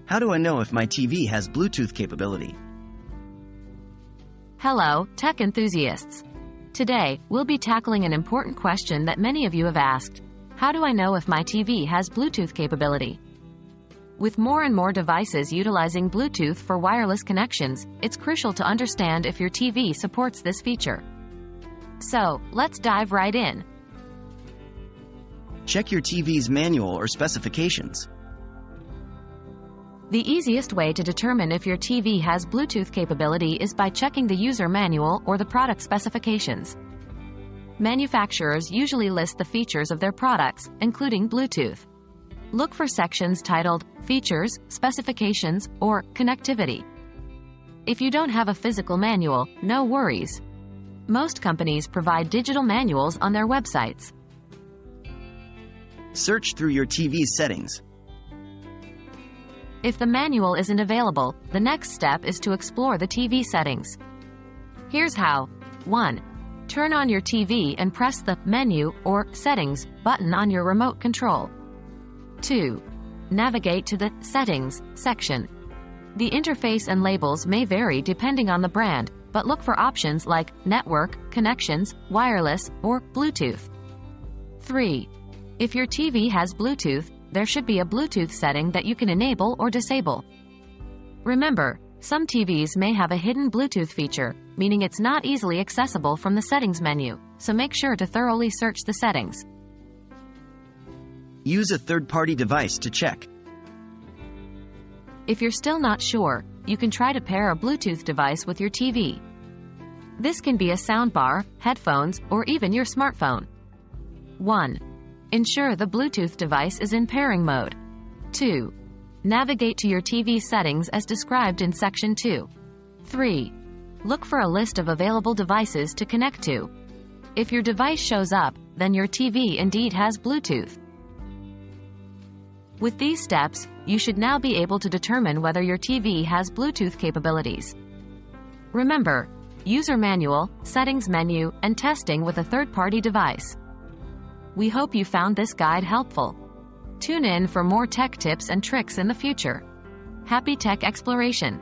How do I know if my TV has Bluetooth capability? Hello, tech enthusiasts. Today, we'll be tackling an important question that many of you have asked. How do I know if my TV has Bluetooth capability? With more and more devices utilizing Bluetooth for wireless connections, it's crucial to understand if your TV supports this feature. So, let's dive right in. Check your TV's manual or specifications. The easiest way to determine if your TV has Bluetooth capability is by checking the user manual or the product specifications. Manufacturers usually list the features of their products, including Bluetooth. Look for sections titled Features, Specifications, or Connectivity. If you don't have a physical manual, no worries. Most companies provide digital manuals on their websites. Search through your TV's settings. If the manual isn't available, the next step is to explore the TV settings. Here's how. 1. Turn on your TV and press the Menu or Settings button on your remote control. 2. Navigate to the Settings section. The interface and labels may vary depending on the brand, but look for options like Network, Connections, Wireless, or Bluetooth. 3. If your TV has Bluetooth, there should be a Bluetooth setting that you can enable or disable. Remember, some TVs may have a hidden Bluetooth feature, meaning it's not easily accessible from the settings menu, so make sure to thoroughly search the settings. Use a third-party device to check. If you're still not sure, you can try to pair a Bluetooth device with your TV. This can be a soundbar, headphones, or even your smartphone. 1. Ensure the Bluetooth device is in pairing mode. 2. Navigate to your TV settings as described in Section 2. 3. Look for a list of available devices to connect to. If your device shows up, then your TV indeed has Bluetooth. With these steps, you should now be able to determine whether your TV has Bluetooth capabilities. Remember, user manual, settings menu, and testing with a third-party device. We hope you found this guide helpful. Tune in for more tech tips and tricks in the future. Happy tech exploration!